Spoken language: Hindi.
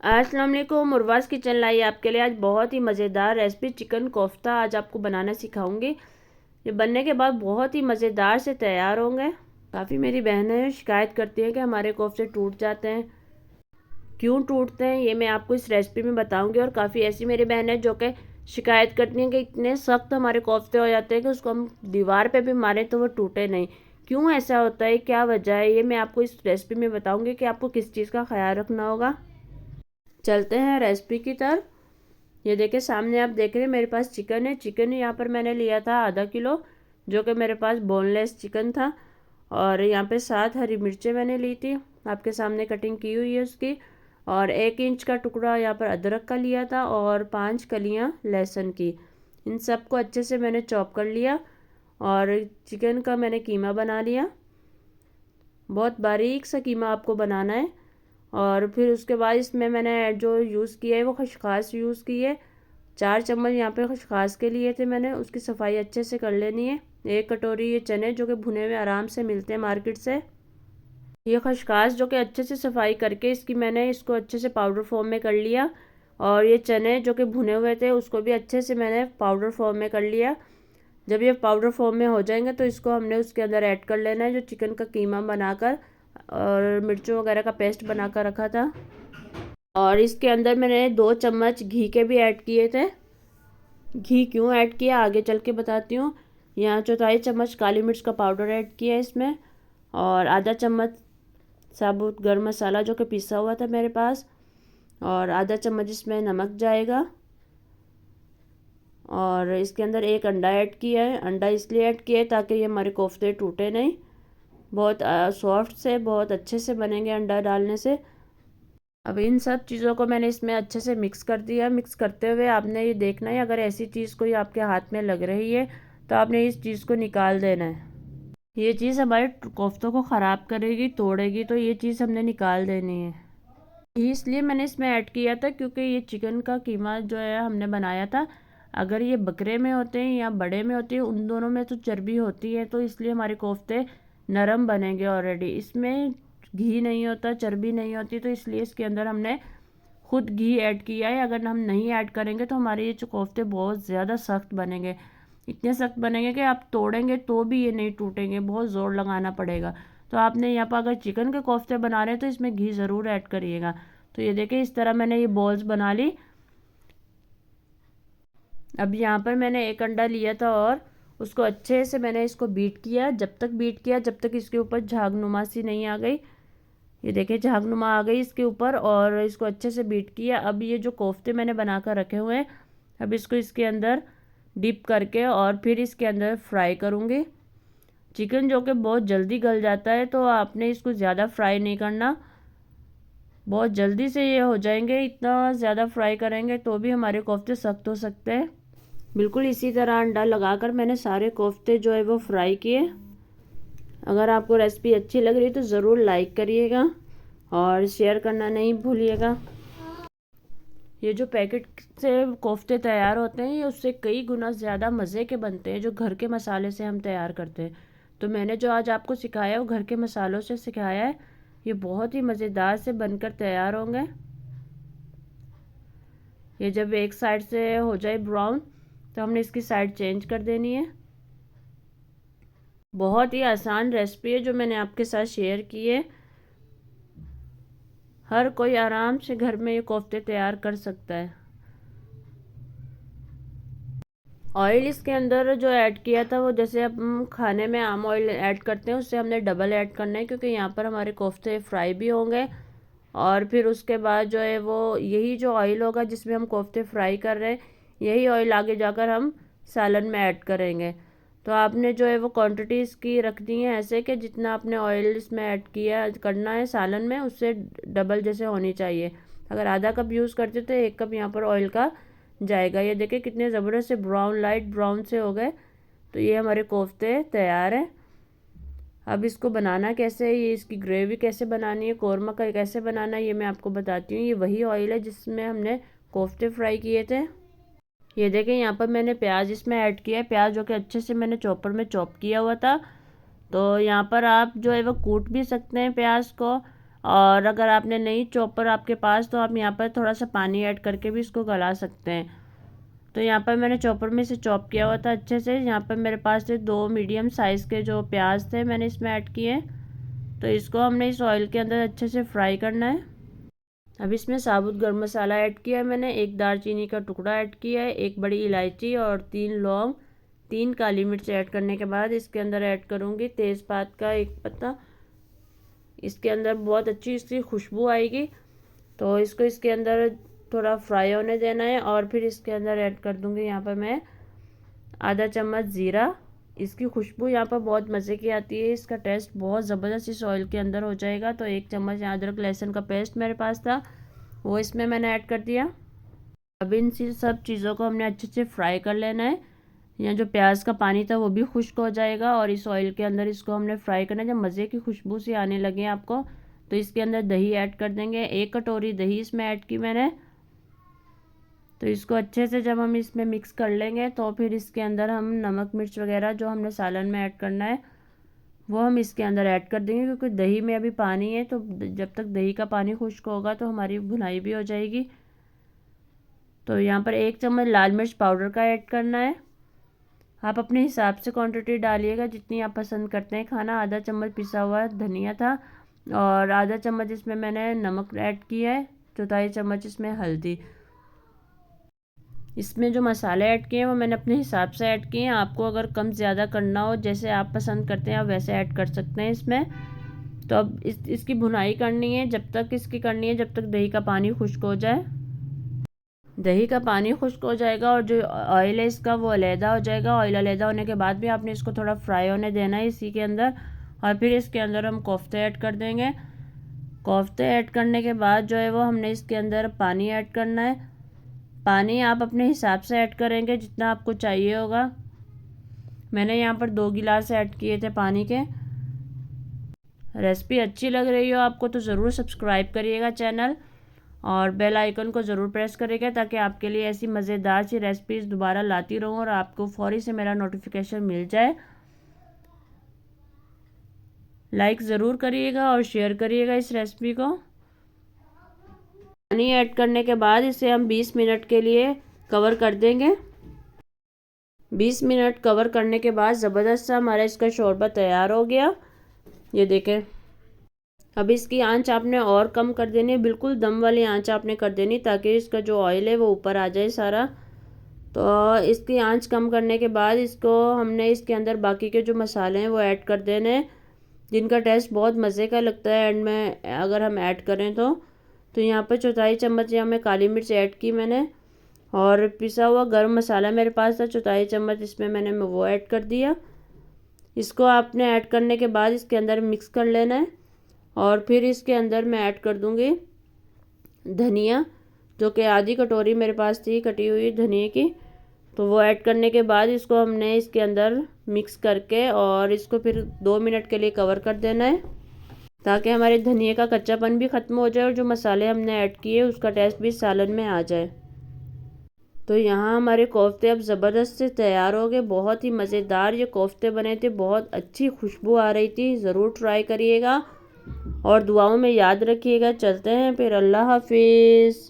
अस्सलाम वालेकुम। मुरवाज़ किचन लाई आपके लिए आज बहुत ही मज़ेदार रेसिपी चिकन कोफ्ता आज आपको बनाना सिखाऊंगी। ये बनने के बाद बहुत ही मज़ेदार से तैयार होंगे। काफ़ी मेरी बहनें शिकायत करती हैं कि हमारे कोफ्ते टूट जाते हैं। क्यों टूटते हैं ये मैं आपको इस रेसिपी में बताऊंगी। और काफ़ी ऐसी मेरी बहनें जो कि शिकायत करती हैं कि इतने सख्त हमारे कोफ्ते हो जाते हैं कि उसको हम दीवार पे भी मारें तो वो टूटे नहीं। क्यों ऐसा होता है, क्या वजह है, ये मैं आपको इस रेसिपी में बताऊंगी कि आपको किस चीज़ का ख्याल रखना होगा। चलते हैं रेसिपी की तरफ। ये देखिए सामने आप देख रहे हैं मेरे पास चिकन है। चिकन यहाँ पर मैंने लिया था आधा किलो, जो कि मेरे पास बोनलेस चिकन था। और यहाँ पे 7 हरी मिर्चें मैंने ली थी, आपके सामने कटिंग की हुई है उसकी। और 1 इंच का टुकड़ा यहाँ पर अदरक का लिया था और 5 कलियाँ लहसुन की। इन सबको अच्छे से मैंने चॉप कर लिया और चिकन का मैंने कीमा बना लिया। बहुत बारीक सा कीमा आपको बनाना है। और फिर उसके बाद इसमें मैंने जो यूज़ किया है वो खसखस यूज़ की है। 4 चम्मच यहाँ पे खसखस के लिए थे मैंने, उसकी सफाई अच्छे से कर लेनी है। 1 कटोरी ये चने जो कि भुने हुए आराम से मिलते हैं मार्केट से। ये खसखस जो कि अच्छे से सफाई करके मैंने इसको अच्छे से पाउडर फॉर्म में कर लिया। और ये चने जो कि भुने हुए थे उसको भी अच्छे से मैंने पाउडर फॉर्म में कर लिया। जब ये पाउडर फॉर्म में हो जाएंगे तो इसको हमने उसके अंदर ऐड कर लेना है, जो चिकन का कीमा बनाकर और मिर्चों वगैरह का पेस्ट बनाकर रखा था। और इसके अंदर मैंने 2 चम्मच घी के भी ऐड किए थे। घी क्यों ऐड किया आगे चल के बताती हूँ। यहाँ 1/4 चम्मच काली मिर्च का पाउडर ऐड किया है इसमें। और आधा चम्मच साबुत गरम मसाला जो कि पिसा हुआ था मेरे पास। और आधा चम्मच इसमें नमक जाएगा। और इसके अंदर 1 अंडा ऐड किया है। अंडा इसलिए ऐड किया है ताकि ये हमारे कोफ्ते टूटे नहीं, बहुत सॉफ्ट से बहुत अच्छे से बनेंगे अंडा डालने से। अब इन सब चीज़ों को मैंने इसमें अच्छे से मिक्स कर दिया। मिक्स करते हुए आपने ये देखना है, अगर ऐसी चीज़ कोई आपके हाथ में लग रही है तो आपने इस चीज़ को निकाल देना है। ये चीज़ हमारे कोफ्तों को ख़राब करेगी, तोड़ेगी, तो ये चीज़ हमने निकाल देनी है। इसलिए मैंने इसमें ऐड किया था क्योंकि ये चिकन का कीमा जो है हमने बनाया था, अगर ये बकरे में होते हैं या बड़े में होती है, उन दोनों में तो चर्बी होती है, तो इसलिए हमारे कोफ्ते नरम बनेंगे। ऑलरेडी इसमें घी नहीं होता, चर्बी नहीं होती, तो इसलिए इसके अंदर हमने खुद घी ऐड किया है। अगर हम नहीं ऐड करेंगे तो हमारे ये कोफ्ते बहुत ज़्यादा सख्त बनेंगे। इतने सख्त बनेंगे कि आप तोड़ेंगे तो भी ये नहीं टूटेंगे, बहुत ज़ोर लगाना पड़ेगा। तो आपने यहाँ पर अगर चिकन के कोफ्ते बना रहे हैं तो इसमें घी ज़रूर ऐड करिएगा। तो ये देखिए इस तरह मैंने ये बॉल्स बना ली। अब यहाँ पर मैंने 1 अंडा लिया था और उसको अच्छे से मैंने इसको बीट किया। जब तक बीट किया जब तक इसके ऊपर झागनुमा सी नहीं आ गई। ये देखिए झागनुमा आ गई इसके ऊपर, और इसको अच्छे से बीट किया। अब ये जो कोफ्ते मैंने बना कर रखे हुए हैं, अब इसको इसके अंदर डिप करके और फिर इसके अंदर फ्राई करूँगी। चिकन जो कि बहुत जल्दी गल जाता है, तो आपने इसको ज़्यादा फ्राई नहीं करना, बहुत जल्दी से ये हो जाएंगे। इतना ज़्यादा फ्राई करेंगे तो भी हमारे कोफ्ते सख्त हो सकते हैं। बिल्कुल इसी तरह अंडा लगाकर मैंने सारे कोफ्ते जो है वो फ्राई किए। अगर आपको रेसिपी अच्छी लग रही है तो ज़रूर लाइक करिएगा और शेयर करना नहीं भूलिएगा। ये जो पैकेट से कोफ्ते तैयार होते हैं ये उससे कई गुना ज़्यादा मज़े के बनते हैं जो घर के मसाले से हम तैयार करते हैं। तो मैंने जो आज आपको सिखाया है वो घर के मसालों से सिखाया है। ये बहुत ही मज़ेदार से बनकर तैयार होंगे। ये जब एक साइड से हो जाए ब्राउन तो हमने इसकी साइड चेंज कर देनी है। बहुत ही आसान रेसिपी है जो मैंने आपके साथ शेयर की है। हर कोई आराम से घर में ये कोफ्ते तैयार कर सकता है। ऑयल इसके अंदर जो ऐड किया था वो जैसे हम खाने में आम ऑयल ऐड करते हैं उससे हमने डबल ऐड करना है, क्योंकि यहाँ पर हमारे कोफ्ते फ्राई भी होंगे। और फिर उसके बाद जो है वो यही जो ऑयल होगा जिसमें हम कोफ्ते फ्राई कर रहे हैं, यही ऑयल आगे जाकर हम सालन में ऐड करेंगे। तो आपने जो है वो क्वांटिटी इसकी रखनी है ऐसे कि जितना आपने ऑयल इसमें ऐड किया करना है सालन में, उससे डबल जैसे होनी चाहिए। अगर आधा कप यूज़ करते तो 1 कप यहाँ पर ऑयल का जाएगा। ये देखिए कितने ज़बरदस्त से ब्राउन, लाइट ब्राउन से हो गए। तो ये हमारे कोफ्ते तैयार हैं। अब इसको बनाना कैसे है, ये इसकी ग्रेवी कैसे बनानी है, कौरमा का कैसे बनाना है, ये मैं आपको बताती हूँ। ये वही ऑयल है जिसमें हमने कोफ्ते फ्राई किए थे। ये देखें यहाँ पर मैंने प्याज इसमें ऐड किया है, प्याज जो कि अच्छे से मैंने चॉपर में चॉप किया हुआ था। तो यहाँ पर आप जो है वो कूट भी सकते हैं प्याज को, और अगर आपने नहीं चॉपर आपके पास तो आप यहाँ पर थोड़ा सा पानी ऐड करके भी इसको गला सकते हैं। तो यहाँ पर मैंने चॉपर में से चॉप किया हुआ था अच्छे से। यहाँ पर मेरे पास थे 2 मीडियम साइज़ के जो प्याज थे, मैंने इसमें ऐड किए। तो इसको हमने इस ऑयल के अंदर अच्छे से फ्राई करना है। अब इसमें साबुत गरम मसाला ऐड किया है मैंने, 1 दालचीनी का टुकड़ा ऐड किया है, 1 बड़ी इलायची और 3 लौंग, 3 काली मिर्च ऐड करने के बाद इसके अंदर ऐड करूँगी तेज़पात का 1 पत्ता। इसके अंदर बहुत अच्छी इसकी खुशबू आएगी। तो इसको इसके अंदर थोड़ा फ्राई होने देना है और फिर इसके अंदर ऐड कर दूँगी यहाँ पर मैं आधा चम्मच ज़ीरा। इसकी खुशबू यहाँ पर बहुत मज़े की आती है, इसका टेस्ट बहुत ज़बरदस्त इस ऑयल के अंदर हो जाएगा। तो 1 चम्मच अदरक लहसुन का पेस्ट मेरे पास था, वो इसमें मैंने ऐड कर दिया। अब इन सब चीज़ों को हमने अच्छे से फ्राई कर लेना है। यहाँ जो प्याज का पानी था वो भी खुश्क हो जाएगा और इस ऑयल के अंदर इसको हमने फ्राई करना है। जब मज़े की खुशबू सी आने लगे आपको तो इसके अंदर दही ऐड कर देंगे, 1 कटोरी दही इसमें ऐड की मैंने। तो इसको अच्छे से जब हम इसमें मिक्स कर लेंगे तो फिर इसके अंदर हम नमक मिर्च वगैरह जो हमने सालन में ऐड करना है वो हम इसके अंदर ऐड कर देंगे, क्योंकि दही में अभी पानी है। तो जब तक दही का पानी खुश्क होगा तो हमारी भुनाई भी हो जाएगी। तो यहाँ पर 1 चम्मच लाल मिर्च पाउडर का ऐड करना है। आप अपने हिसाब से क्वांटिटी डालिएगा जितनी आप पसंद करते हैं खाना। आधा चम्मच पिसा हुआ धनिया था और आधा चम्मच इसमें मैंने नमक ऐड किया है, चौथाई चम्मच इसमें हल्दी। इसमें जो मसाले ऐड किए हैं वो मैंने अपने हिसाब से ऐड किए हैं। आपको अगर कम ज़्यादा करना हो, जैसे आप पसंद करते हैं, आप वैसे ऐड कर सकते हैं इसमें। तो अब इसकी भुनाई करनी है, जब तक इसकी करनी है जब तक दही का पानी खुश्क हो जाए। दही का पानी खुश्क हो जाएगा और जो ऑयल है इसका वो अलहदा हो जाएगा। ऑयल अलहदा होने के बाद भी आपने इसको थोड़ा फ्राई होने देना है इसी के अंदर। और फिर इसके अंदर हम कोफ्ते ऐड कर देंगे। कोफ्ते ऐड करने के बाद जो है वो हमने इसके अंदर पानी ऐड करना है। पानी आप अपने हिसाब से ऐड करेंगे जितना आपको चाहिए होगा। मैंने यहाँ पर 2 गिलास ऐड किए थे पानी के। रेसिपी अच्छी लग रही हो आपको तो ज़रूर सब्सक्राइब करिएगा चैनल और बेल आइकन को ज़रूर प्रेस करिएगा, ताकि आपके लिए ऐसी मज़ेदार सी रेसिपीज़ दोबारा लाती रहूँ और आपको फौरी से मेरा नोटिफिकेशन मिल जाए। लाइक ज़रूर करिएगा और शेयर करिएगा इस रेसिपी को। पानी ऐड करने के बाद इसे हम 20 मिनट के लिए कवर कर देंगे। 20 मिनट कवर करने के बाद ज़बरदस्त सा हमारा इसका शोरबा तैयार हो गया। ये देखें। अब इसकी आंच आपने और कम कर देनी है, बिल्कुल दम वाली आंच आपने कर देनी, ताकि इसका जो ऑयल है वो ऊपर आ जाए सारा। तो इसकी आंच कम करने के बाद इसको हमने इसके अंदर बाकी के जो मसाले हैं वो ऐड कर देने हैं, जिनका टेस्ट बहुत मज़े का लगता है एंड में अगर हम ऐड करें तो यहाँ पर चौथाई चम्मच यहाँ में काली मिर्च ऐड की मैंने और पिसा हुआ गरम मसाला मेरे पास था, चौथाई चम्मच इसमें मैंने वो ऐड कर दिया। इसको आपने ऐड करने के बाद इसके अंदर मिक्स कर लेना है और फिर इसके अंदर मैं ऐड कर दूँगी धनिया, जो कि आधी कटोरी मेरे पास थी कटी हुई धनिया की। तो वो ऐड करने के बाद इसको हमने इसके अंदर मिक्स करके और इसको फिर 2 मिनट के लिए कवर कर देना है, ताकि हमारे धनिया का कच्चापन भी ख़त्म हो जाए और जो मसाले हमने ऐड किए उसका टेस्ट भी सालन में आ जाए। तो यहाँ हमारे कोफ्ते अब ज़बरदस्त से तैयार हो गए। बहुत ही मज़ेदार ये कोफ्ते बने थे, बहुत अच्छी खुशबू आ रही थी। ज़रूर ट्राई करिएगा और दुआओं में याद रखिएगा। चलते हैं फिर, अल्लाह हाफिज़।